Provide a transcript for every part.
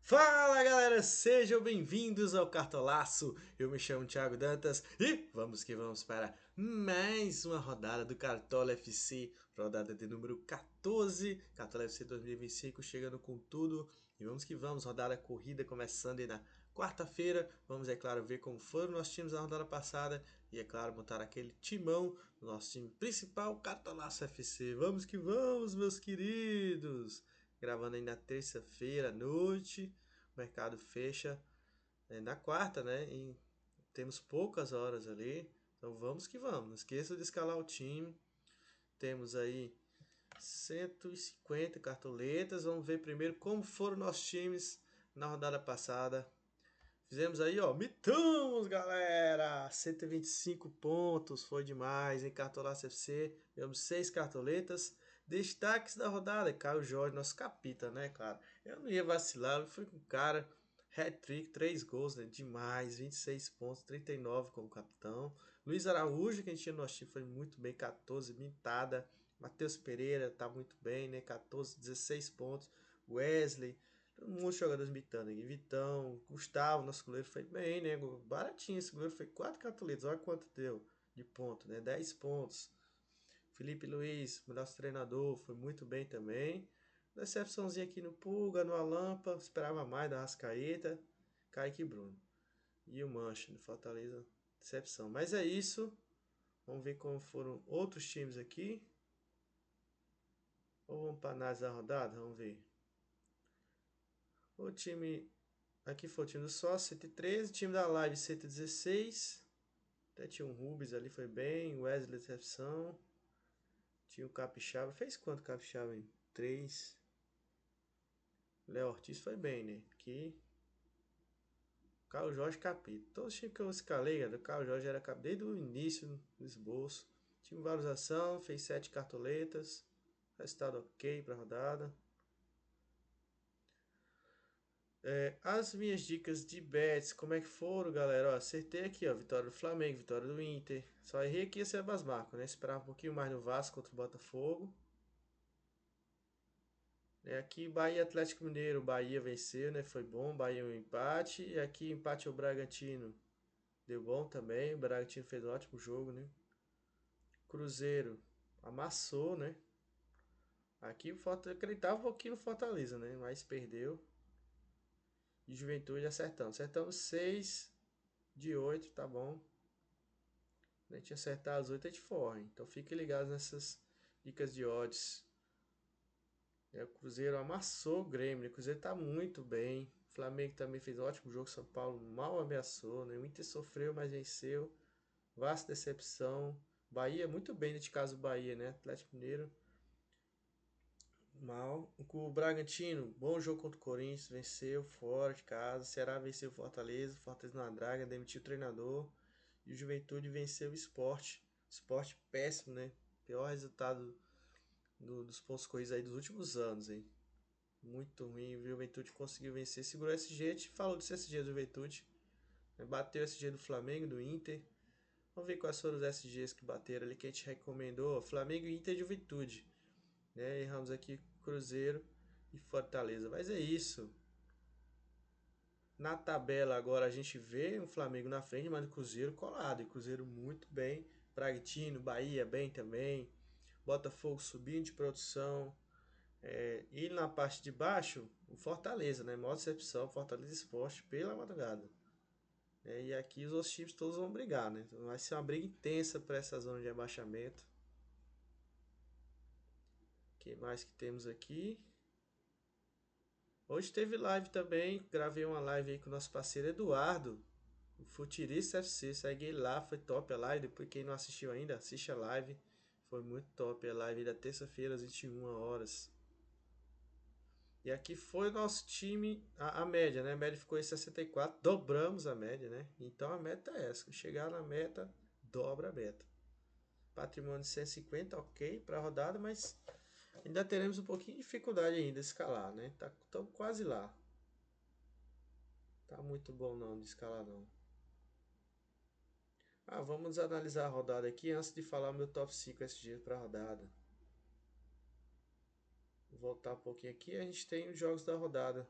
Fala galera, sejam bem-vindos ao Cartolaço. Eu me chamo Thiago Dantas e vamos que vamos para mais uma rodada do Cartola FC, rodada de número 14, Cartola FC 2025 chegando com tudo. E vamos que vamos, rodada corrida começando aí na quarta-feira. Vamos, é claro, ver como foram nossos times na rodada passada e, é claro, montar aquele timão do nosso time principal, Cartolaço FC. Vamos que vamos, meus queridos! Gravando aí na terça-feira à noite. O mercado fecha na quarta, né? E temos poucas horas ali. Então vamos que vamos. Não esqueça de escalar o time. Temos aí 150 cartoletas. Vamos ver primeiro como foram nossos times na rodada passada. Fizemos aí, ó, mitamos, galera! 125 pontos, foi demais, em Cartolaço FC. Tivemos 6 cartoletas. Destaques da rodada, Caio Jorge, nosso capita, né, cara? Eu não ia vacilar, eu fui com o cara, hat-trick, 3 gols, né? Demais, 26 pontos, 39 como capitão. Luiz Araújo, que a gente tinha no nosso time, foi muito bem, 14, mintada. Matheus Pereira tá muito bem, né? 14, 16 pontos. Wesley, todo mundo jogadores imitando aqui. Vitão, Gustavo, nosso goleiro foi bem, né? Baratinho esse goleiro, foi 4 cartoletas. Olha quanto deu de ponto, né? 10 pontos. Felipe Luiz, nosso treinador, foi muito bem também. Decepçãozinha aqui no Pulga, no Alampa. Esperava mais da Rascaeta. Kaique e Bruno. E o Mancha, no Fortaleza. Decepção. Mas é isso. Vamos ver como foram outros times aqui. Ou vamos para análise da rodada? Vamos ver. O time aqui foi o time do sócio, 113. Time da live, 116. Até tinha um Rubens ali, foi bem. Wesley, recepção. Tinha o Capixaba. Fez quanto Capixaba, hein? 3. Léo Ortiz foi bem, né? Aqui. Carlos Jorge Capita. Todos os times que eu escalei, o Carlos Jorge era desde o início do esboço. Time valorização, fez 7 cartoletas. Resultado ok para a rodada. As minhas dicas de bets, como é que foram, galera? Ó, acertei aqui, ó, vitória do Flamengo, vitória do Inter. Só errei aqui esse Sebas Marco, né? Esperava um pouquinho mais no Vasco contra o Botafogo. Aqui Bahia Atlético Mineiro, Bahia venceu, né? Foi bom, Bahia um empate. E aqui empate o Bragantino. Deu bom também, o Bragantino fez um ótimo jogo, né? Cruzeiro amassou, né? Aqui o Fortaleza acreditava um pouquinho no Fortaleza, né? Mas perdeu. E Juventude acertamos. Acertamos 6 de 8, tá bom. A gente acertar as 8 é de forra. Então fiquem ligados nessas dicas de odds. O Cruzeiro amassou o Grêmio. O Cruzeiro tá muito bem. O Flamengo também fez um ótimo jogo. São Paulo mal ameaçou, né? O Inter sofreu, mas venceu. Vasta decepção. Bahia muito bem nesse caso o Bahia, né? Atlético Mineiro mal. O Bragantino, bom jogo contra o Corinthians, venceu fora de casa. Ceará venceu o Fortaleza, Fortaleza na draga, demitiu o treinador. E o Juventude venceu o Sport. Sport péssimo, né? Pior resultado dos pontos corridos aí dos últimos anos, hein? Muito ruim. O Juventude conseguiu vencer, segurou o SG. A gente falou desse SG do Juventude. Bateu o SG do Flamengo, do Inter. Vamos ver quais foram os SGs que bateram ali que a gente recomendou. Flamengo, Inter e Juventude. Né? Erramos aqui Cruzeiro e Fortaleza. Mas é isso. Na tabela agora a gente vê o Flamengo na frente, mas o Cruzeiro colado. E Cruzeiro muito bem. Bragantino, Bahia bem também. Botafogo subindo de produção. E na parte de baixo, o Fortaleza, né? Maior decepção, Fortaleza Esporte pela madrugada. E aqui os outros times todos vão brigar, né? Então vai ser uma briga intensa para essa zona de abaixamento. O que mais que temos aqui? Hoje teve live também, gravei uma live aí com o nosso parceiro Eduardo, o Futurista FC, segue ele lá, foi top a live, depois quem não assistiu ainda, assiste a live, foi muito top a live da terça-feira às 21 horas. E aqui foi o nosso time, a média, né? A média ficou em 64, dobramos a média, né? Então a meta é essa, chegar na meta, dobra a meta. Patrimônio de 150, ok para a rodada, mas ainda teremos um pouquinho de dificuldade ainda de escalar, né? Estamos quase lá. Tá muito bom não de escalar não. Vamos analisar a rodada aqui antes de falar o meu top 5 SG para a rodada. Vou voltar um pouquinho aqui, a gente tem os jogos da rodada.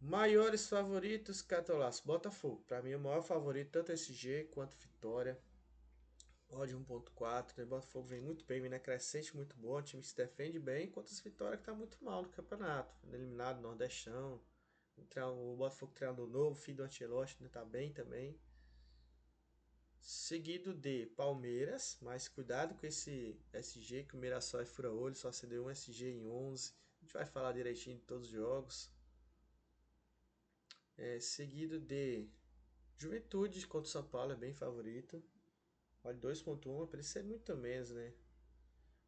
Maiores favoritos, Catolaço. Botafogo. Pra mim, é o maior favorito, tanto SG quanto Vitória. Odd 1.4, né? Botafogo vem muito bem, vem na crescente muito boa, um time que se defende bem, enquanto esse Vitória que tá muito mal no campeonato. Eliminado no Nordestão. O Botafogo treinador novo, filho do Ancelotti, né? Tá bem também. Seguido de Palmeiras, mas cuidado com esse SG, que o Mirassol é fura-olho, só cedeu um SG em 11. A gente vai falar direitinho de todos os jogos. Seguido de Juventude contra o São Paulo, é bem favorito. Olha, 2.1, para isso é muito menos, né?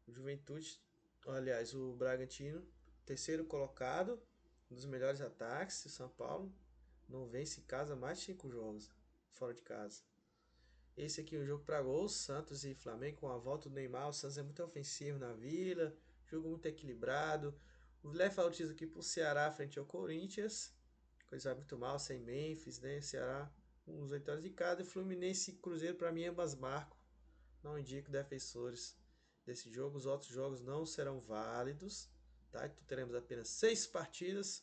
O Juventude, aliás, o Bragantino, terceiro colocado, um dos melhores ataques. O São Paulo não vence em casa mais de 5 jogos fora de casa. Esse aqui é um jogo para gols, Santos e Flamengo com a volta do Neymar. O Santos é muito ofensivo na Vila, jogo muito equilibrado. O leve favoritismo aqui pro Ceará frente ao Corinthians. Coisa vai muito mal, sem Memphis, né? Ceará, uns 8 horas de cada. E Fluminense e Cruzeiro, para mim, ambas marcam. Não indico defensores desse jogo. Os outros jogos não serão válidos. Tá? Então teremos apenas 6 partidas.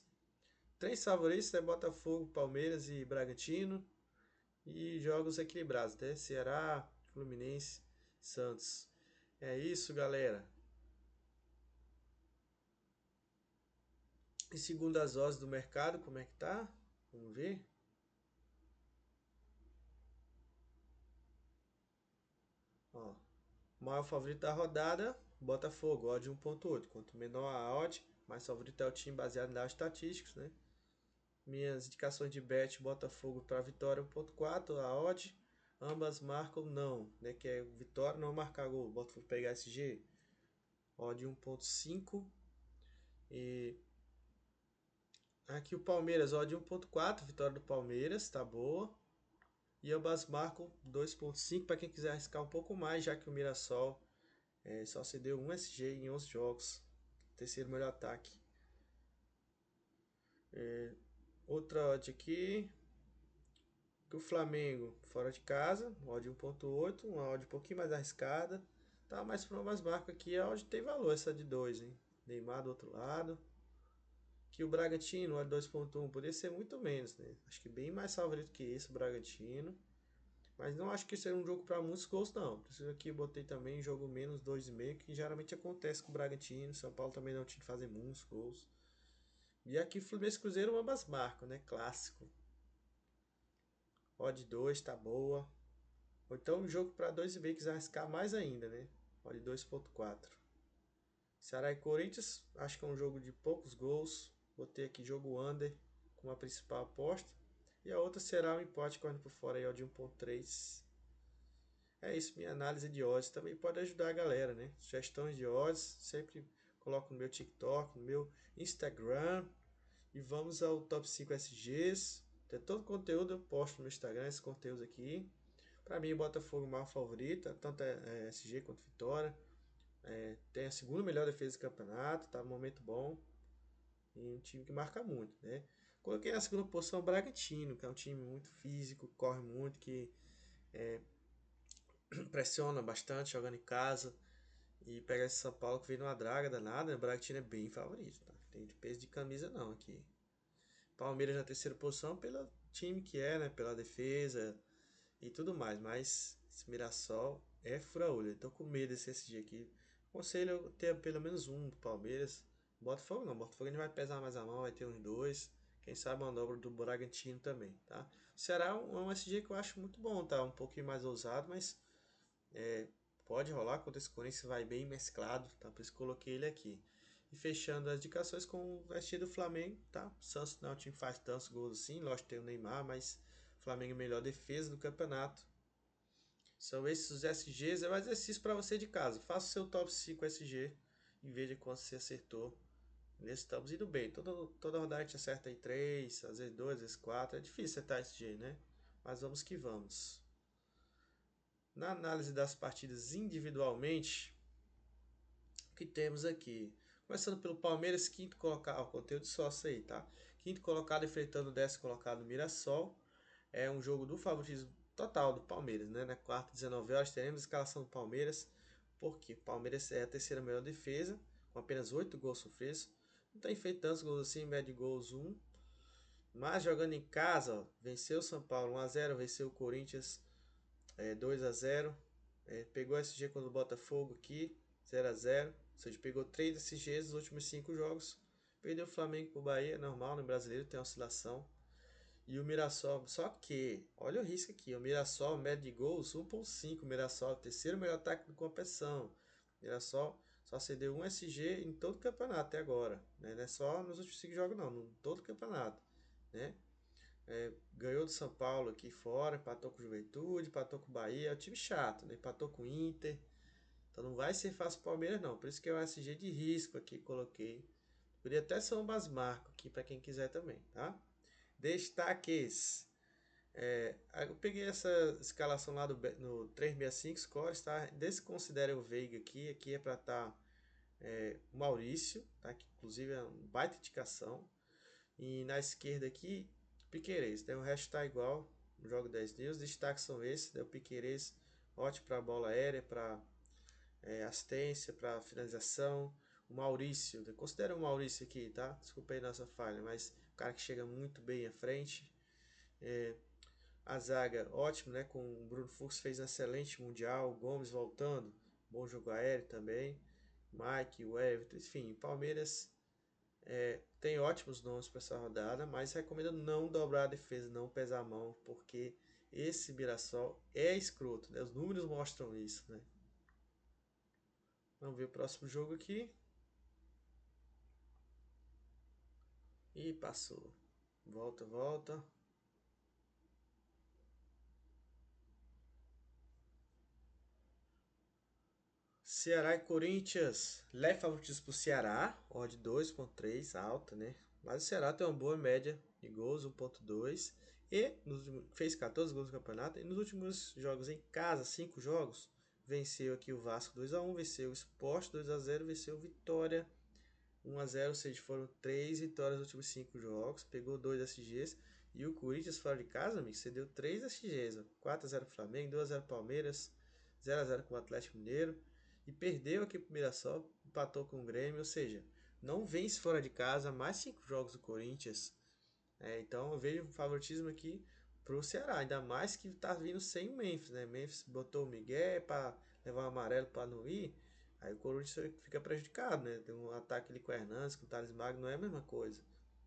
3 favoritos, né? Botafogo, Palmeiras e Bragantino. E jogos equilibrados, né? Ceará, Fluminense, Santos. É isso, galera. E segundo as odds do mercado, como é que tá? Vamos ver. Ó, o maior favorito da rodada, Botafogo, odd 1.8. Quanto menor a odd, mais favorito é o time baseado em dados estatísticos, né? Minhas indicações de bet, Botafogo para vitória 1.4, a odd. Ambas marcam não, né? Que é vitória não marcar gol. Botafogo pegar SG, odd 1.5. E aqui o Palmeiras, odd 1.4, vitória do Palmeiras, tá boa. E ambas marcam 2.5 para quem quiser arriscar um pouco mais, já que o Mirassol só cedeu um SG em 11 jogos. Terceiro melhor ataque. Outra odd aqui, que o Flamengo fora de casa, odd 1.8, uma odd um pouquinho mais arriscada. Tá, mas para umas marcas aqui a odd tem valor, essa de 2, hein? Neymar do outro lado. Que o Bragantino, odd 2.1, poderia ser muito menos, né? Acho que bem mais favorito que esse, o Bragantino. Mas não acho que seja um jogo para muitos gols, não. Por isso aqui eu botei também jogo menos 2,5, que geralmente acontece com o Bragantino. São Paulo também não tinha de fazer muitos gols. E aqui Fluminense e Cruzeiro ambas marcam, né? Clássico. Odd 2 tá boa. Ou então um jogo para 2,5 quiser arriscar mais ainda, né? Odd 2.4. Ceará e Corinthians, acho que é um jogo de poucos gols. Botei aqui jogo under como a principal aposta. E a outra será o empate correndo por fora aí, odd 1.3. É isso, minha análise de odds também pode ajudar a galera, né? Sugestões de odds, sempre coloco no meu TikTok, no meu Instagram. E vamos ao top 5 SGs. Tem todo o conteúdo, eu posto no Instagram, esses conteúdos aqui. Para mim, o Botafogo é o maior favorito, tanto é SG quanto Vitória. Tem a segunda melhor defesa do campeonato, tá num momento bom. E um time que marca muito, né? Coloquei na segunda posição o Bragantino, que é um time muito físico, corre muito, que pressiona bastante jogando em casa. E pega esse São Paulo que vem numa draga danada, né? O Bragantino é bem favorito, tá? Tem de peso de camisa não aqui. Palmeiras na terceira posição pelo time que é, né? Pela defesa e tudo mais. Mas esse Mirassol é fura-olho. Tô com medo desse SG aqui. Aconselho eu ter pelo menos um do Palmeiras. Botafogo não. Botafogo a gente vai pesar mais a mão, vai ter uns dois. Quem sabe uma dobra do Bragantino também, tá? O Ceará é um SG que eu acho muito bom, tá? Um pouquinho mais ousado, mas pode rolar contra esse Corinthians, vai bem mesclado, tá? Por isso coloquei ele aqui. E fechando as indicações com o vestido do Flamengo, tá? O Santos não é um time que faz tantos gols assim, lógico que tem o Neymar, mas o Flamengo é a melhor defesa do campeonato. São esses os SGs, é um exercício para você de casa. Faça o seu top 5 SG e veja quanto você acertou. Nesse estamos indo bem. Toda rodada a gente acerta aí 3, às vezes 2, às vezes 4. É difícil acertar SG, né? Mas vamos que vamos. Na análise das partidas individualmente, o que temos aqui? Começando pelo Palmeiras, quinto colocado, conteúdo sócio aí, tá? Quinto colocado enfrentando o 10º colocado Mirassol. É um jogo do favoritismo total do Palmeiras, né? Na quarta, 19 horas, teremos a escalação do Palmeiras, porque o Palmeiras é a terceira melhor defesa, com apenas 8 gols sofridos. Não tem feito tantos gols assim, média de gols 1. Mas jogando em casa, ó, venceu o São Paulo 1-0, venceu o Corinthians 2-0. Pegou SG contra o Botafogo aqui, 0-0. Ou seja, pegou 3 SGs nos últimos 5 jogos. Perdeu o Flamengo pro Bahia, normal, no brasileiro tem oscilação. E o Mirassol, só que, olha o risco aqui, o Mirassol, média de gols, 1.5, o Mirassol, terceiro melhor ataque da competição. O Mirassol só cedeu um SG em todo o campeonato até agora, né? Não é só nos últimos 5 jogos não, em todo o campeonato, né? Ganhou do São Paulo aqui fora, empatou com o Juventude, empatou com o Bahia, é um time chato, né? Empatou com o Inter, então não vai ser fácil o Palmeiras não, por isso que é o SG de risco aqui, coloquei. Poderia até ser um Basmarco aqui para quem quiser também, tá? Destaques. Eu peguei essa escalação lá no 365 Scores, tá? Desconsidere o Veiga aqui. Aqui é para estar o Maurício, tá? Que inclusive é uma baita indicação. E na esquerda aqui, Piquerez. Né? O resto tá igual. No jogo 10 dias. Os destaques são esses. Né? O Piquerez, ótimo para bola aérea, para assistência, para finalização. O Maurício, considera o Maurício aqui, tá? Desculpa aí nossa falha, mas o cara que chega muito bem à frente. A zaga, ótimo, né? Com o Bruno Fux fez um excelente mundial. O Gomes voltando, bom jogo aéreo também. Mike, o Everton, enfim, Palmeiras tem ótimos nomes para essa rodada, mas recomendo não dobrar a defesa, não pesar a mão, porque esse Mirassol é escroto, né? Os números mostram isso, né? Vamos ver o próximo jogo aqui. E passou. Volta, volta. Ceará e Corinthians. Leve favoritismo pro Ceará. Odd 2.3, alta, né? Mas o Ceará tem uma boa média de gols, 1.2. E fez 14 gols no campeonato. E nos últimos jogos em casa, 5 jogos, venceu aqui o Vasco 2-1, venceu o Sport 2-0, venceu o Vitória 1-0, ou seja, foram 3 vitórias nos últimos 5 jogos, pegou 2 SGs. E o Corinthians fora de casa, amigo, cedeu 3 SGs. 4-0 Flamengo, 2-0 Palmeiras, 0-0 com o Atlético Mineiro. E perdeu aqui pro Mirassol, empatou com o Grêmio, ou seja, não vence fora de casa, mais 5 jogos do Corinthians. Então eu vejo o favoritismo aqui pro Ceará, ainda mais que tá vindo sem o Memphis, né? Memphis botou o Miguel para levar o amarelo para não ir, aí o Corinthians fica prejudicado, né? Tem um ataque ali com o Hernandes, com o Thales Magno, não é a mesma coisa.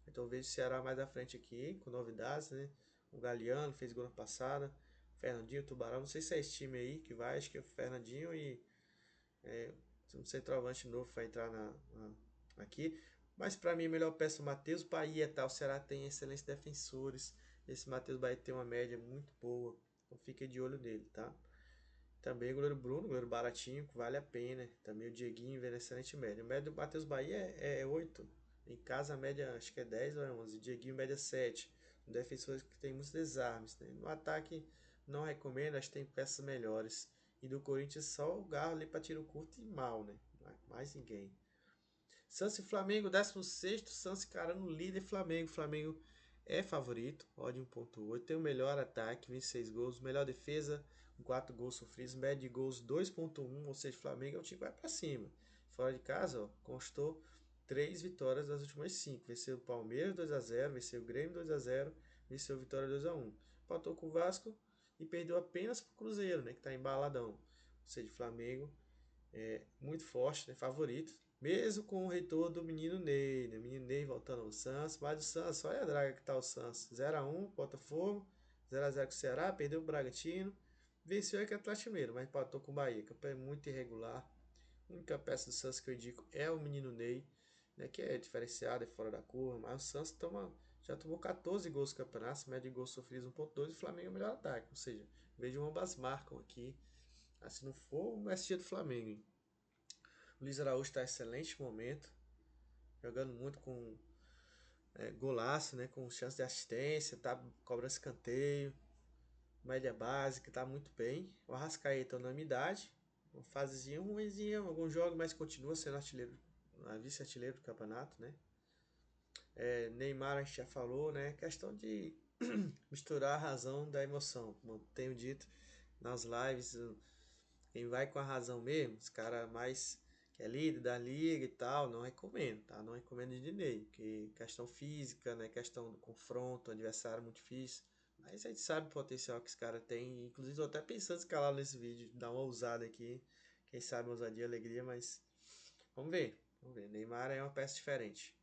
Então eu vejo o Ceará mais à frente aqui, com novidades, né? O Galeano fez gol na passada, o Fernandinho, o Tubarão, não sei se é esse time aí que vai, acho que é o Fernandinho e um centroavante novo vai entrar aqui. Mas para mim, a melhor peça é o Matheus Bahia. Tá? O Ceará tem excelentes defensores. Esse Matheus Bahia tem uma média muito boa. Então fica de olho nele, tá? Também o goleiro Bruno, goleiro baratinho, que vale a pena. Também o Dieguinho vem excelente média. A média do Matheus Bahia é 8. Em casa a média acho que é 10 ou é 11. O Dieguinho média 7. Um defensor que tem muitos desarmes. Né? No ataque não recomendo, acho que tem peças melhores. E do Corinthians só o Galo ali para tiro curto e mal, né? Mais ninguém. Santos e Flamengo, 16º, Santos encarando o líder Flamengo. Flamengo é favorito, odd 1.8, tem o melhor ataque, 26 gols, melhor defesa, 4 gols sofridos, média de gols 2.1, ou seja, Flamengo é um time que vai para cima. Fora de casa, ó, constou 3 vitórias das últimas 5. Venceu o Palmeiras 2-0, venceu o Grêmio 2-0, venceu o Vitória 2-1. Empatou com o Vasco e perdeu apenas para o Cruzeiro, né, que está embaladão. Ou seja, Flamengo muito forte, né, favorito. Mesmo com o retorno do menino Ney, né? O menino Ney voltando ao Santos. Mas o Santos, olha a draga que tá o Santos. 0-1, Botafogo. 0-0 com o Ceará, perdeu o Bragantino. Venceu aqui o Atlético Mineiro, mas empatou com o Bahia. Campanha muito irregular. A única peça do Santos que eu indico é o menino Ney, né, que é diferenciado, é fora da curva. Mas o Santos já tomou 14 gols no campeonato, média de gols sofridos 1.2 e o Flamengo é o melhor ataque. Ou seja, vejo ambas marcam aqui. Se não for, o SG do Flamengo. Hein? O Luiz Araújo está em excelente momento, jogando muito com golaço, né, com chance de assistência, tá cobrando escanteio, média básica, tá muito bem. O Arrascaeta unanimidade, uma fasezinha ruimzinha, alguns jogos, mas continua sendo artilheiro, vice-artilheiro do campeonato, né? Neymar a gente já falou, né? Questão de misturar a razão da emoção, como eu tenho dito nas lives, quem vai com a razão mesmo, os caras mais que é líder da liga e tal, não recomendo, tá? Não recomendo de Ney, porque questão física, né? Questão do confronto, adversário muito difícil. Mas a gente sabe o potencial que esse cara tem. Inclusive, tô até pensando em escalar nesse vídeo, dar uma ousada aqui. Quem sabe uma ousadia, alegria, mas vamos ver. Vamos ver. Neymar é uma peça diferente,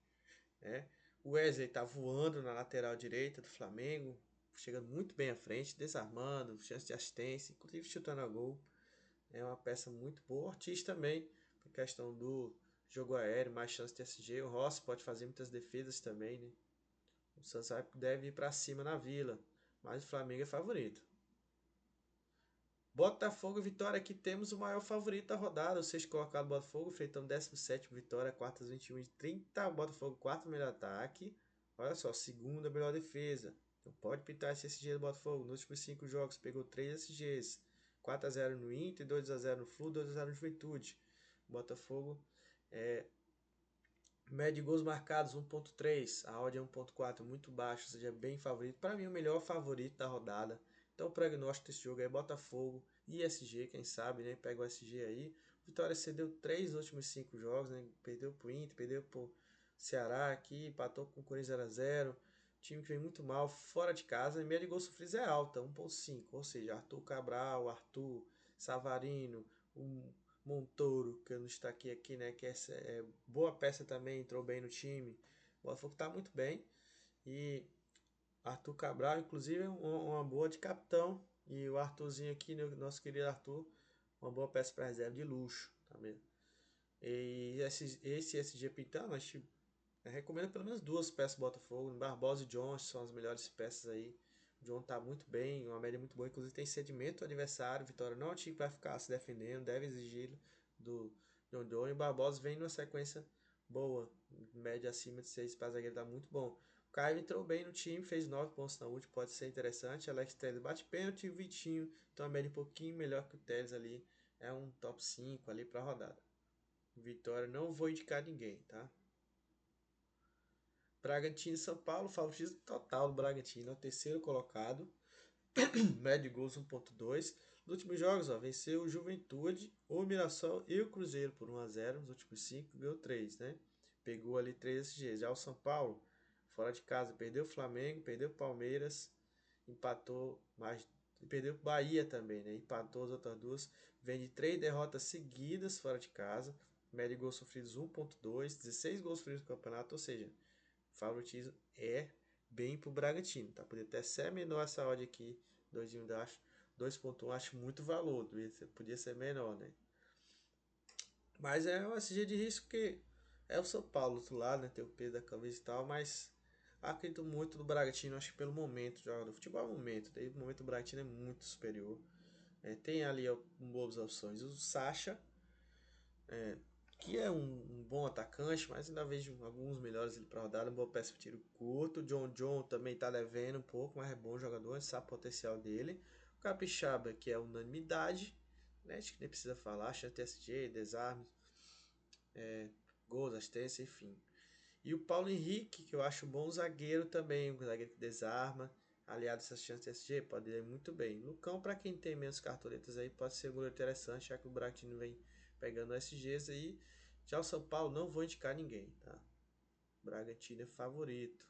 né? O Wesley tá voando na lateral direita do Flamengo, chegando muito bem à frente, desarmando, chance de assistência, inclusive chutando a gol. É uma peça muito boa. O Ortiz também, por questão do jogo aéreo, mais chance de SG. O Rossi pode fazer muitas defesas também, né? O Santos deve ir para cima na Vila, mas o Flamengo é favorito. Botafogo e Vitória, aqui temos o maior favorito da rodada. O sexto colocado Botafogo, feitão 17º Vitória, quartas 21 e 30. O Botafogo, quarto melhor ataque. Olha só, segunda melhor defesa. Não pode pintar esse SG do Botafogo. Nos últimos 5 jogos, pegou 3 SGs. 4x0 no Inter, 2x0 no Flu, 2x0 no Juventude. Botafogo média de gols marcados 1.3, a odd é 1.4, muito baixo, ou seja, bem favorito. Para mim, o melhor favorito da rodada. Então, o prognóstico desse jogo é Botafogo e SG, quem sabe, né? Pega o SG aí. Vitória cedeu 3 nos últimos 5 jogos, né? Perdeu pro Inter, perdeu pro Ceará aqui, empatou com o Corinthians 0x0. Time que vem muito mal fora de casa. E média de gols sofridos é alta, 1.5. Ou seja, Arthur Cabral, Arthur, Savarino, um Montoro, que eu não destaquei aqui, né? Que é boa peça também, entrou bem no time. O Botafogo está muito bem. E Arthur Cabral, inclusive, é uma boa de capitão. E o Arthurzinho aqui, né, nosso querido Arthur, uma boa peça para reserva de luxo. Tá mesmo? E esse SG Pintão, a gente recomenda pelo menos duas peças do Botafogo. Barbosa e John são as melhores peças aí. O John tá muito bem, uma média muito boa. Inclusive tem sedimento adversário. Vitória não é um time que vai ficar se defendendo, deve exigir do John. E o Barbosa vem numa sequência boa, média acima de 6 para zagueiro, tá muito bom. O Caio entrou bem no time, fez 9 pontos na última, pode ser interessante. Alex Telles bate pênalti e o Vitinho, então a média um pouquinho melhor que o Telles ali. É um top 5 ali para rodada. Vitória, não vou indicar ninguém, tá? Bragantino e São Paulo, favoritismo total do Bragantino, é o terceiro colocado, médio de gols 1.2. Nos últimos jogos, ó, venceu o Juventude, o Mirassol e o Cruzeiro por 1x0. Nos últimos 5, ganhou 3, né? Pegou ali 3 SGs. Já o São Paulo, fora de casa, perdeu o Flamengo, perdeu o Palmeiras, empatou, mas perdeu o Bahia também, né? Empatou as outras duas. Vem de 3 derrotas seguidas fora de casa, média de gols sofridos 1.2, 16 gols sofridos no campeonato, ou seja, favoritismo é bem pro Bragantino, tá? Podia até ser menor essa odd aqui, 2.1 acho muito valor, podia ser menor, né? Mas é um SG de risco que é o São Paulo do outro lado, né? Tem o peso da camisa e tal, mas acredito muito no Bragantino, acho que pelo momento, joga no futebol é o momento, daí o momento do Bragantino é muito superior. Tem ali boas opções. O Sacha, que é um bom atacante, mas ainda vejo alguns melhores ele para rodar. Uma boa peça de tiro curto. John também tá devendo um pouco, mas é bom jogador, a gente sabe o potencial dele. O Capixaba, que é unanimidade, né? Acho que nem precisa falar. Chance SG, desarme, gols, assistência, enfim. E o Paulo Henrique, que eu acho um bom zagueiro também, um zagueiro que desarma. Aliado a essas chances de SG, pode ir muito bem. Lucão, para quem tem menos cartoletas aí, pode ser um goleiro interessante, já que o Bragantino vem pegando SGs aí. Já o São Paulo, não vou indicar ninguém, tá? Bragantino é favorito.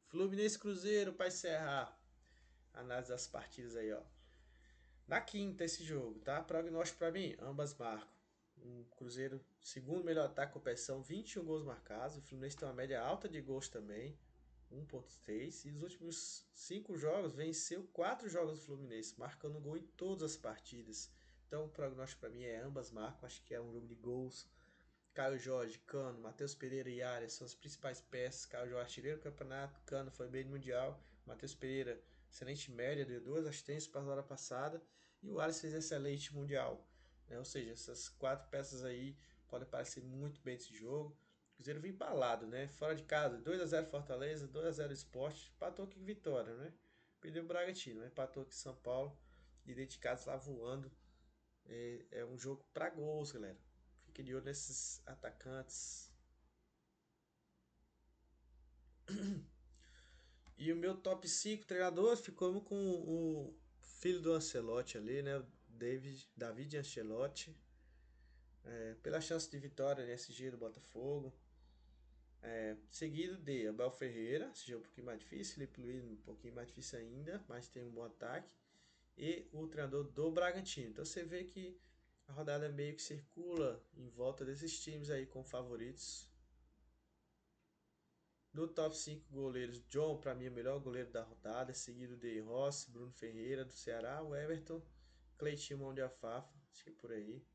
Fluminense Cruzeiro, para encerrar. Análise das partidas aí, ó. Na quinta esse jogo, tá? Prognóstico para mim, ambas marcam. Um Cruzeiro, segundo melhor ataque com competição, 21 gols marcados. O Fluminense tem uma média alta de gols também, 1.3. E nos últimos 5 jogos, venceu 4 jogos do Fluminense, marcando gol em todas as partidas. Então o prognóstico para mim é ambas marcam. Acho que é um jogo de gols. Caio Jorge, Cano, Matheus Pereira e Arias são as principais peças. Caio Jorge, artilheiro do campeonato. Cano foi bem no Mundial. Matheus Pereira, excelente média, deu 2 assistências para a hora passada. E o Arias fez excelente Mundial. Né? Ou seja, essas 4 peças aí podem aparecer muito bem nesse jogo. O Cruzeiro vem embalado, né? Fora de casa, 2x0 Fortaleza, 2x0 Sport. Empatou aqui com Vitória, né? Perdeu o Bragantino, né? Empatou aqui São Paulo. E dedicados lá voando. É um jogo para gols, galera. Fique de olho nesses atacantes. E o meu top 5 treinador ficou com o filho do Ancelotti ali, né? David Ancelotti. pela chance de vitória SG do Botafogo. Seguido de Abel Ferreira, SG um pouquinho mais difícil, Felipe Luiz um pouquinho mais difícil ainda, mas tem um bom ataque. E o treinador do Bragantino. Então você vê que a rodada meio que circula em volta desses times aí como favoritos. No top 5 goleiros, John, para mim, é o melhor goleiro da rodada, seguido de Rossi, Bruno Ferreira do Ceará, o Everton, Cleitinho Mão de Afafa, acho que é por aí.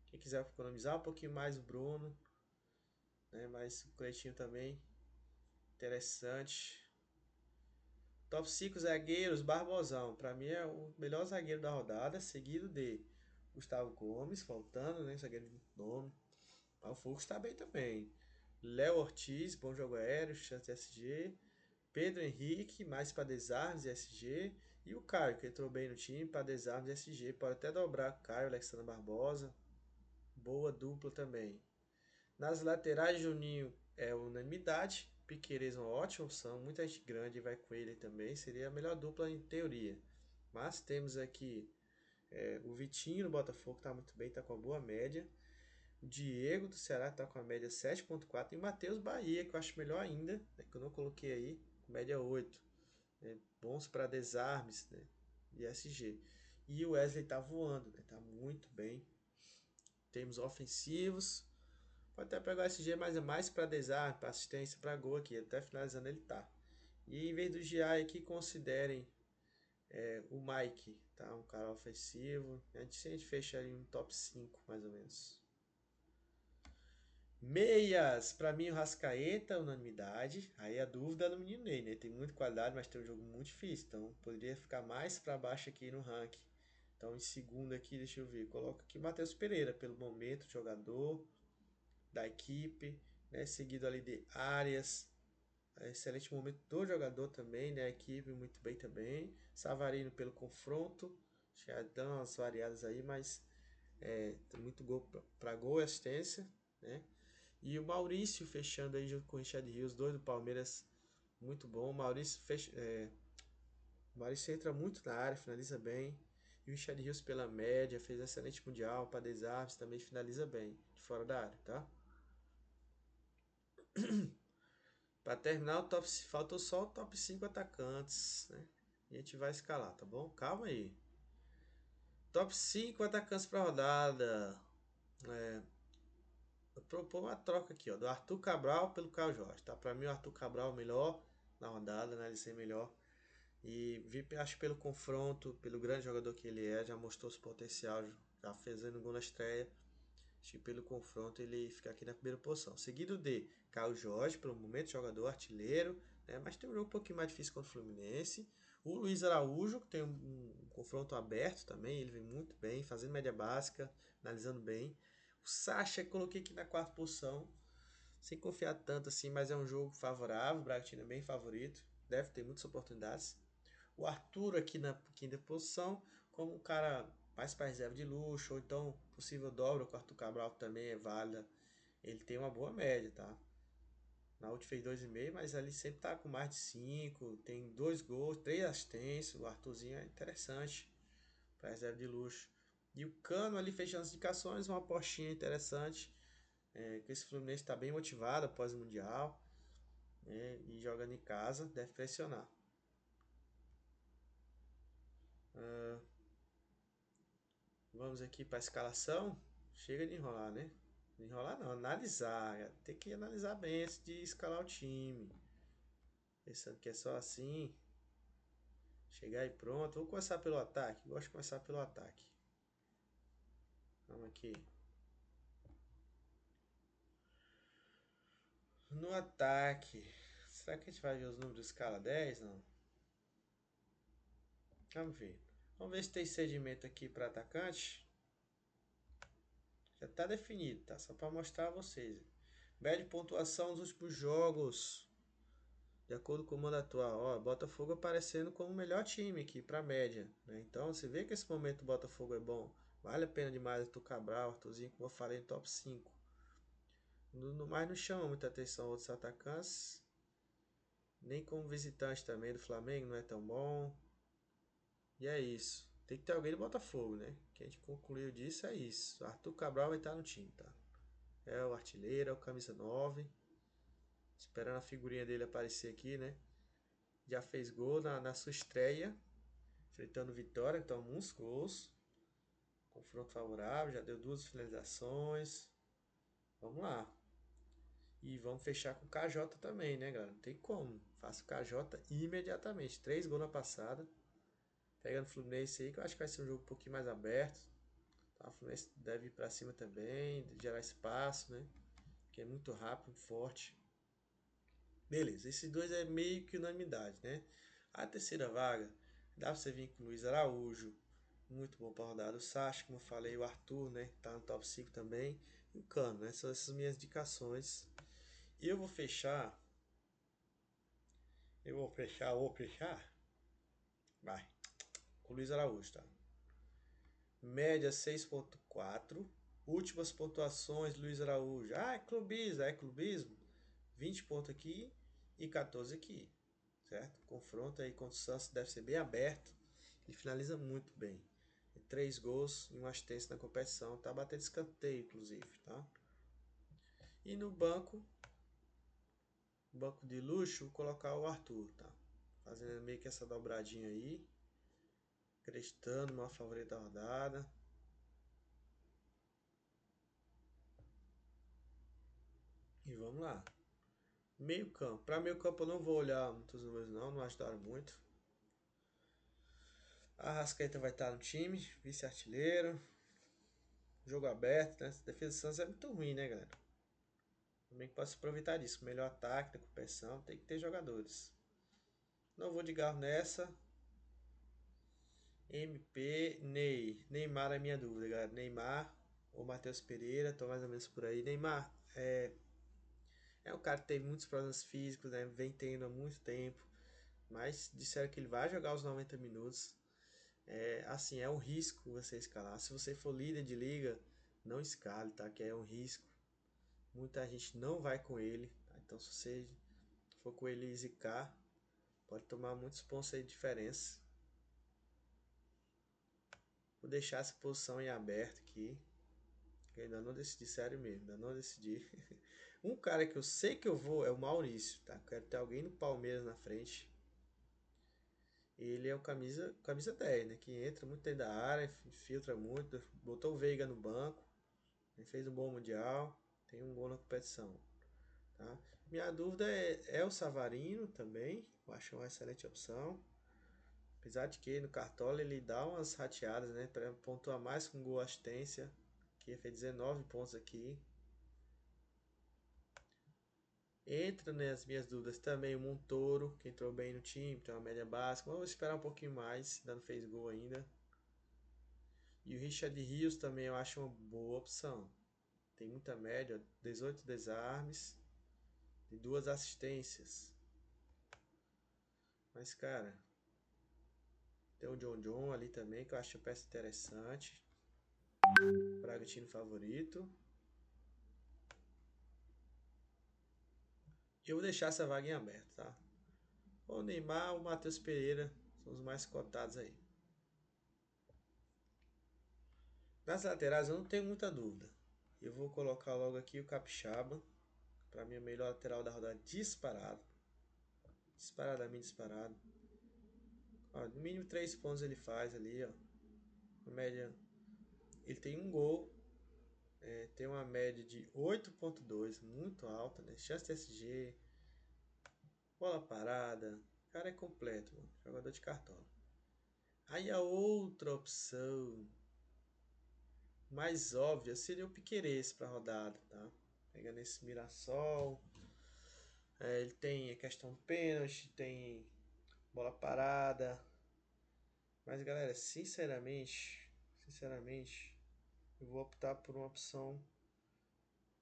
Quem quiser economizar um pouquinho mais, o Bruno, né? Mas o Cleitinho também, interessante. Top 5 zagueiros, Barbosão, para mim é o melhor zagueiro da rodada, seguido de Gustavo Gomes, faltando, né? Zagueiro de nome. Mas o Fux está bem também. Léo Ortiz, bom jogo aéreo, chance de SG. Pedro Henrique, mais para desarmes e SG. E o Caio, que entrou bem no time, para desarmes e SG. Pode até dobrar o Caio, Alexandre Barbosa. Boa dupla também. Nas laterais, Juninho é unanimidade. Piqueires é uma ótima opção. Muita gente grande vai com ele também. Seria a melhor dupla em teoria. Mas temos aqui o Vitinho no Botafogo, que está muito bem, está com uma boa média. O Diego do Ceará está com a média 7.4. E o Matheus Bahia, que eu acho melhor ainda, né, que eu não coloquei aí, média 8. Bons para desarmes, né, e SG. E o Wesley está voando, né, tá muito bem. Temos ofensivos. Pode até pegar o SG, mas é mais para desarme, para assistência, para gol aqui. Até finalizando ele tá. E em vez do GI aqui, considerem o Mike, tá? Um cara ofensivo. A gente fecha ali um top 5, mais ou menos. Meias, para mim o Rascaeta, unanimidade. Aí a dúvida é no menino Ney, né? Tem muita qualidade, mas tem um jogo muito difícil. Então poderia ficar mais para baixo aqui no ranking. Então em segundo aqui, deixa eu ver. Coloco aqui Matheus Pereira, pelo momento, jogador da equipe, né? Seguido ali de Arias. Excelente momento do jogador também, né? A equipe muito bem também. Savarino pelo confronto. Já dão umas variadas aí, mas tem muito gol para gol e assistência, né? E o Maurício fechando aí junto com o Richard Rios, dois do Palmeiras, muito bom. O Maurício entra muito na área, finaliza bem. E o Richard Rios pela média, fez excelente mundial, para desarmes, também finaliza bem, de fora da área, tá? Para terminar o top, faltou só o top 5 atacantes, né? E a gente vai escalar, tá bom? Calma aí. Top 5 atacantes para rodada. Eu propor uma troca aqui, ó, do Arthur Cabral pelo Caio Jorge, tá? Para mim o Arthur Cabral é o melhor na rodada, analisei melhor. E vi, acho pelo confronto, pelo grande jogador que ele é, já mostrou seu potencial, já fez um gol na estreia. Acho que pelo confronto ele fica aqui na primeira posição. Seguido de Caio Jorge, pelo momento, jogador artilheiro, né? Mas tem um jogo um pouquinho mais difícil contra o Fluminense. O Luiz Araújo, que tem um confronto aberto também, ele vem muito bem, fazendo média básica, analisando bem. O Sacha, coloquei aqui na quarta posição, sem confiar tanto assim, mas é um jogo favorável, o Bragantino é bem favorito, deve ter muitas oportunidades. O Arthur aqui na quinta posição, como um cara mais para reserva de luxo, ou então possível dobra, o Arthur Cabral também é válida. Ele tem uma boa média, tá? Na última fez 2,5, mas ali sempre tá com mais de 5, tem 2 gols, 3 assistências. O Arthurzinho é interessante para reserva de luxo. E o Cano ali fechando as indicações, uma apostinha interessante. Que esse Fluminense está bem motivado após o Mundial, né, e jogando em casa, deve pressionar. Vamos aqui para a escalação. Chega de enrolar, né? Enrolar não, analisar. Tem que analisar bem antes de escalar o time. Pensando que é só assim. Chegar e pronto. Vou começar pelo ataque. Gosto de começar pelo ataque. Vamos aqui. No ataque. Será que a gente vai ver os números de escala 10? Não. Vamos ver. Vamos ver se tem sedimento aqui para atacante. Já está definido, tá? Só para mostrar a vocês. Média de pontuação dos últimos jogos. De acordo com o comando atual, ó, Botafogo aparecendo como o melhor time aqui para média, né? Então você vê que esse momento o Botafogo é bom, vale a pena demais o Cabral, Arthurzinho, como eu falei, no top 5. No mais não chama muita atenção outros atacantes, nem como visitante também do Flamengo não é tão bom. E é isso. Tem que ter alguém do Botafogo, né? O que a gente concluiu disso é isso. Arthur Cabral vai estar no time, tá? É o artilheiro, é o camisa 9. Esperando a figurinha dele aparecer aqui, né? Já fez gol na sua estreia, enfrentando o Vitória, então alguns gols. Confronto favorável, já deu 2 finalizações. Vamos lá. E vamos fechar com o KJ também, né, galera? Não tem como. Faço o KJ imediatamente. 3 gols na passada. Pegando o Fluminense aí, que eu acho que vai ser um jogo um pouquinho mais aberto. Tá? O Fluminense deve ir pra cima também, gerar espaço, né? Que é muito rápido, forte. Beleza, esses dois é meio que unanimidade, né? A terceira vaga, dá pra você vir com o Luiz Araújo, muito bom pra rodada. O Sacha, como eu falei, o Arthur, né? Tá no top 5 também. E o Cano, né? São essas minhas indicações. E eu vou fechar. Vou fechar. Vai. Com o Luiz Araújo, tá? Média 6,4. Últimas pontuações, Luiz Araújo. Ah, é clubismo. 20 pontos aqui e 14 aqui. Certo? Confronto aí contra o Santos deve ser bem aberto. Ele finaliza muito bem. 3 gols e uma assistência na competição. Tá batendo escanteio, inclusive, tá? E no banco de luxo, vou colocar o Arthur, tá? Fazendo meio que essa dobradinha aí. Acreditando, uma favorita da rodada. E vamos lá. Meio campo. Para meio campo eu não vou olhar muitos números não ajudaram muito. A Arrascaeta vai estar no time, vice-artilheiro. Jogo aberto, né? A defesa do Santos é muito ruim, né, galera? Também que posso aproveitar disso. O melhor ataque da competição tem que ter jogadores. Não vou de Galo nessa. MP, Ney. Neymar é minha dúvida, galera. Neymar ou Matheus Pereira, tô mais ou menos por aí. Neymar é um cara que teve muitos problemas físicos, né? Vem tendo há muito tempo. Mas disseram que ele vai jogar os 90 minutos. Assim, é um risco você escalar. Se você for líder de liga, não escale, tá? Que é um risco. Muita gente não vai com ele, tá? Então se você for com ele e zicar, pode tomar muitos pontos aí de diferença. Vou deixar essa posição em aberto aqui. Eu ainda não decidi, sério mesmo, ainda não decidi. Um cara que eu sei que eu vou é o Maurício, tá? Quero ter alguém no Palmeiras na frente. Ele é o camisa 10, né? Que entra muito dentro da área, filtra muito, botou o Veiga no banco, ele fez um bom mundial, tem um gol na competição, tá? Minha dúvida é o Savarino também, eu acho uma excelente opção. Apesar de que no Cartola ele dá umas rateadas, né? Para pontuar mais com gol assistência, que fez 19 pontos aqui. Entra nas minhas dúvidas também o Montoro, que entrou bem no time, tem uma média básica. Vamos esperar um pouquinho mais, ainda não fez gol ainda. E o Richard Rios também eu acho uma boa opção. Tem muita média, 18 desarmes e 2 assistências. Mas, cara, tem o John ali também, que eu acho a peça interessante. Bragantino favorito. E eu vou deixar essa vaga em aberto, tá? O Neymar ou o Matheus Pereira são os mais cotados aí. Nas laterais eu não tenho muita dúvida. Eu vou colocar logo aqui o Capixaba. Para mim, o melhor lateral da rodada disparado. Disparadamente disparado. Ó, no mínimo 3 pontos ele faz ali, ó. A média. Ele tem um gol. Tem uma média de 8,2. Muito alta, né? Chance de SG. Bola parada. O cara é completo, mano. Jogador de cartola. Aí a outra opção mais óbvia seria o Piquerez para rodada, tá? Pegando esse Mirassol. Ele tem a questão do pênalti, tem bola parada. Mas galera, sinceramente, eu vou optar por uma opção.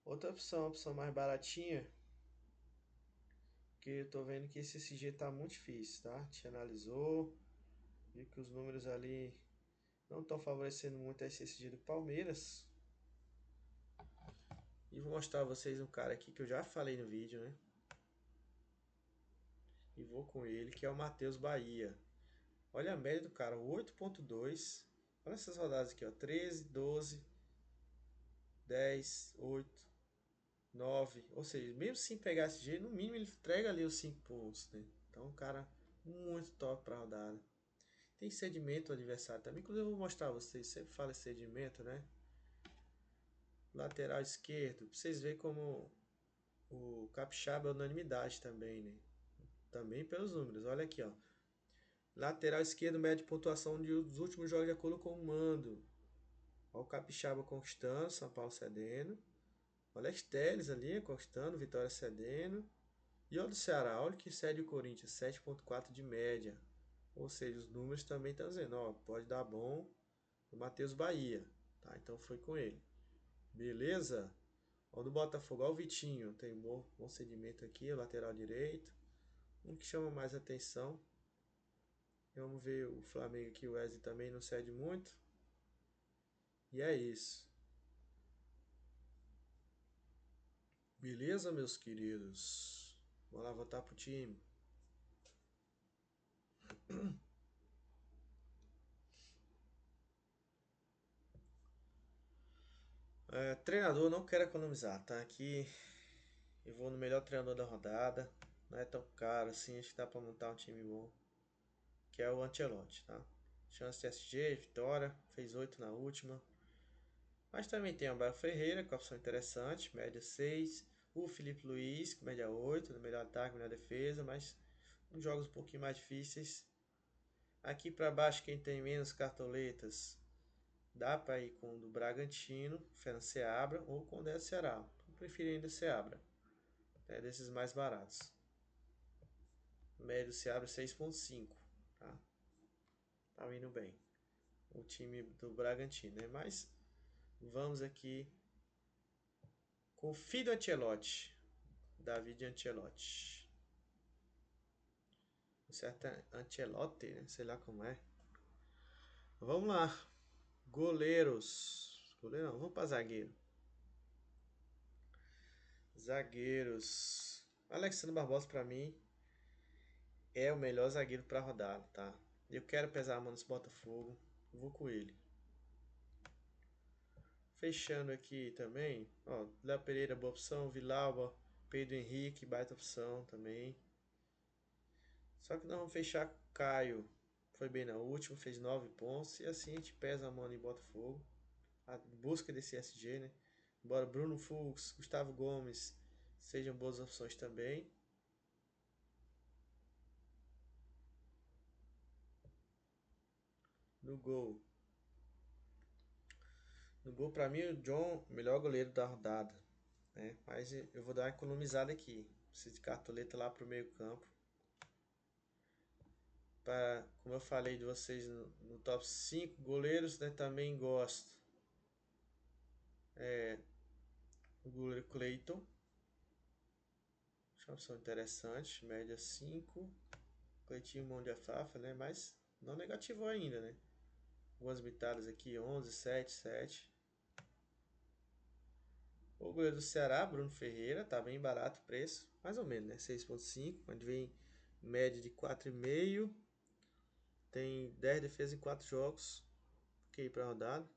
Outra opção, uma opção mais baratinha. Que eu tô vendo que esse SG tá muito difícil, tá? Te analisou. Viu que os números ali não estão favorecendo muito esse SG do Palmeiras. E vou mostrar a vocês um cara aqui que eu já falei no vídeo, né? E vou com ele, que é o Matheus Bahia. Olha a média do cara, 8,2. Olha essas rodadas aqui, ó. 13, 12, 10, 8, 9. Ou seja, mesmo sem pegar esse G, no mínimo ele entrega ali os 5 pontos, né? Então, um cara muito top pra rodada. Tem sedimento adversário também. Inclusive, eu vou mostrar a vocês. Sempre fala sedimento, né? Lateral esquerdo. Pra vocês verem como o capixaba é unanimidade também, né? Também pelos números. Olha aqui, ó. Lateral esquerdo, média de pontuação dos últimos jogos de acordo com o mando. Olha o capixaba conquistando, São Paulo cedendo. Olha a Teles ali conquistando, Vitória cedendo. E olha o Ceará, olha que cede o Corinthians, 7,4 de média. Ou seja, os números também estão dizendo, ó, pode dar bom o Matheus Bahia. Tá, então foi com ele. Beleza? Ó, do Botafogo, ó o Vitinho, tem bom segmento aqui, o lateral direito. Um que chama mais atenção. Vamos ver o Flamengo aqui, o Wesley também não cede muito. E é isso. Beleza, meus queridos? Vamos lá voltar pro time. Treinador, não quero economizar, tá? Aqui eu vou no melhor treinador da rodada. Não é tão caro assim, acho que dá pra montar um time bom. Que é o Ancelotti, tá? Chance de SG, vitória, fez 8 na última. Mas também tem o Abel Ferreira, com opção interessante, média 6. O Felipe Luiz, com média 8, no melhor ataque, melhor defesa, mas uns jogos um pouquinho mais difíceis. Aqui para baixo, quem tem menos cartoletas, dá para ir com o do Bragantino, Fernando Seabra, ou com o do Ceará. Eu prefiro ainda Seabra, é desses mais baratos. Médio Seabra 6,5, tá? Tá indo bem. O time do Bragantino, né? Mas vamos aqui com o filho Ancelotti, David Ancelotti. O certo é Ancelotti, né? Sei lá como é. Vamos lá. Goleiros. Goleiro não, vamos para zagueiro. Zagueiros. Alexandre Barbosa para mim é o melhor zagueiro para rodar, tá? Eu quero pesar a mão nesse Botafogo. Vou com ele. Fechando aqui também, ó, Léo Pereira, boa opção, Villalba, Pedro Henrique, baita opção também. Só que nós vamos fechar com Caio. Foi bem na última, fez 9 pontos. E assim a gente pesa a mão em Botafogo. A busca desse SG, né? Embora Bruno Fux, Gustavo Gomes sejam boas opções também. No gol. No gol, pra mim, o John, melhor goleiro da rodada. Né? Mas eu vou dar uma economizada aqui. Preciso de cartoleta lá pro meio campo. Pra, como eu falei de vocês no top 5 goleiros, né? Também gosto. O goleiro Clayton. Acho uma opção interessante. Média 5. Cleitinho mão de afafa, né? Mas não negativou ainda, né? Algumas bitadas aqui, 11, 7, 7. O goleiro do Ceará, Bruno Ferreira, tá bem barato o preço. Mais ou menos, né? 6,5. Onde vem média de 4,5. Tem 10 defesas em 4 jogos. Ok pra rodada.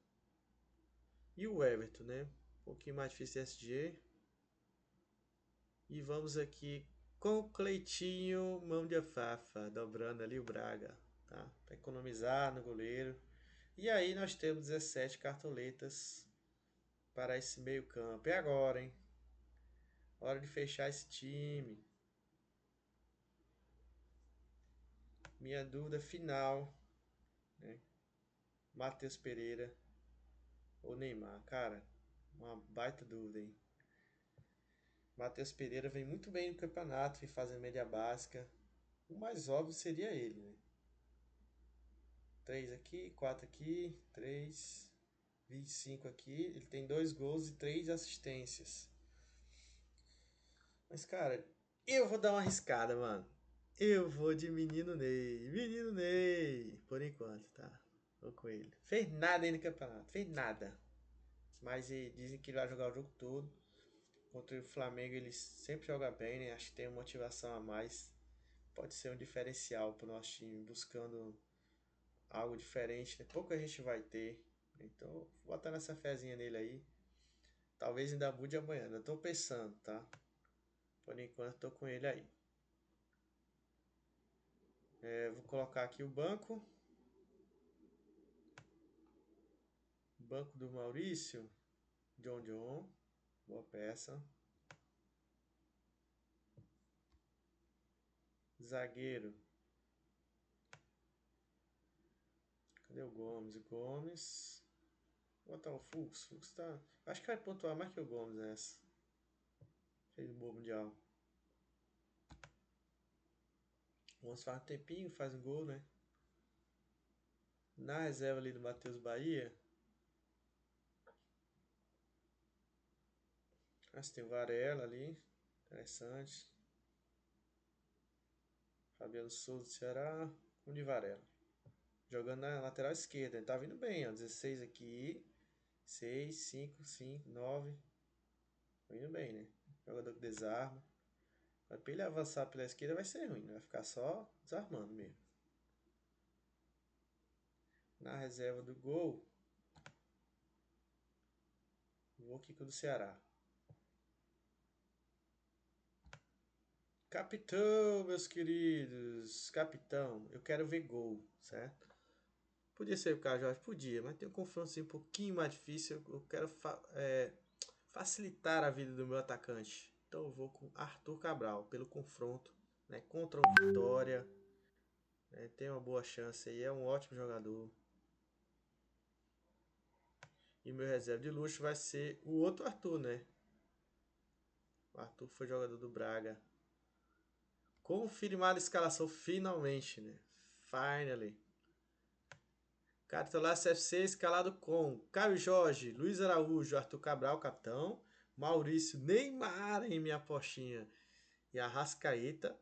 E o Everton, né? Um pouquinho mais difícil de SG. E vamos aqui com o Cleitinho, mão de afafa, dobrando ali o Braga, tá? Para economizar no goleiro. E aí nós temos 17 cartoletas para esse meio campo. É agora, hein? Hora de fechar esse time. Minha dúvida final, né? Matheus Pereira ou Neymar. Cara, uma baita dúvida, hein? Matheus Pereira vem muito bem no campeonato, vem fazendo média básica. O mais óbvio seria ele, né? 3 aqui, 4 aqui, 3, 25 aqui. Ele tem 2 gols e 3 assistências. Mas, cara, eu vou dar uma arriscada, mano. Eu vou de Menino Ney. Menino Ney. Por enquanto, tá? Vou com ele. Fez nada aí no campeonato. Fez nada. Mas dizem que ele vai jogar o jogo todo. Contra o Flamengo ele sempre joga bem, né? Acho que tem uma motivação a mais. Pode ser um diferencial pro nosso time. Buscando algo diferente, né? Pouco a gente vai ter. Então, vou botar nessa fezinha nele aí. Talvez ainda mude amanhã. Eu tô pensando, tá? Por enquanto, tô com ele aí. Vou colocar aqui o banco. Banco do Maurício. John. Boa peça. Zagueiro. Cadê o Gomes? Vou botar o Fux. Fux tá. Acho que vai pontuar mais que o Gomes nessa. Fez um bom mundial. O Gomes faz um tempinho, faz um gol, né? Na reserva ali do Matheus Bahia. Acho que tem o Varela ali. Interessante. Fabiano Souza do Ceará. Com o de Varela. Jogando na lateral esquerda. Ele tá vindo bem, ó. 16 aqui. 6, 5, 5, 9. Tá vindo bem, né? Jogador que desarma. Mas pra ele avançar pela esquerda vai ser ruim. Vai ficar só desarmando mesmo. Na reserva do gol. Vou aqui com o do Ceará. Capitão, meus queridos. Capitão, eu quero ver gol, certo? Podia ser o Carlos Jorge? Podia, mas tem um confronto assim, um pouquinho mais difícil. Eu quero facilitar a vida do meu atacante. Então eu vou com Arthur Cabral pelo confronto, né, contra o Vitória. Né, tem uma boa chance aí, é um ótimo jogador. E meu reserva de luxo vai ser o outro Arthur, né? O Arthur foi jogador do Braga. Confirmada a escalação finalmente, né? Finally. Cartolaço FC escalado com Caio Jorge, Luiz Araújo, Arthur Cabral, capitão, Maurício Neymar em minha postinha e Arrascaeta,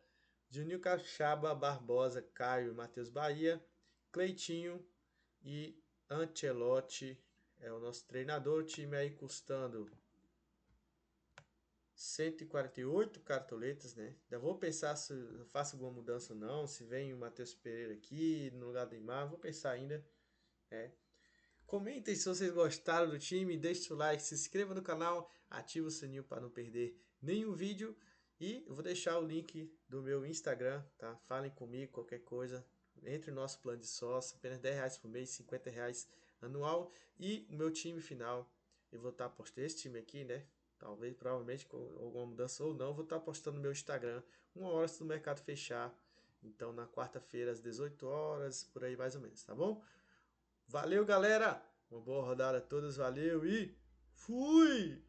Juninho Capixaba, Barbosa, Caio e Matheus Bahia, Cleitinho e Ancelotti é o nosso treinador. Time aí custando 148 cartoletas, né? Ainda vou pensar se eu faço alguma mudança ou não, se vem o Matheus Pereira aqui no lugar do Neymar, vou pensar ainda, né? Comentem se vocês gostaram do time, deixe o like, se inscreva no canal, ative o sininho para não perder nenhum vídeo e eu vou deixar o link do meu Instagram, tá? Falem comigo, qualquer coisa, entre no nosso plano de sócio, apenas R$10 por mês, R$50 anual e o meu time final, eu vou estar postando esse time aqui, né? Talvez, provavelmente, com alguma mudança ou não, vou estar postando no meu Instagram, 1 hora antes do mercado fechar, então na quarta-feira às 18 horas, por aí mais ou menos, tá bom? Valeu, galera! Uma boa rodada a todos, valeu e fui!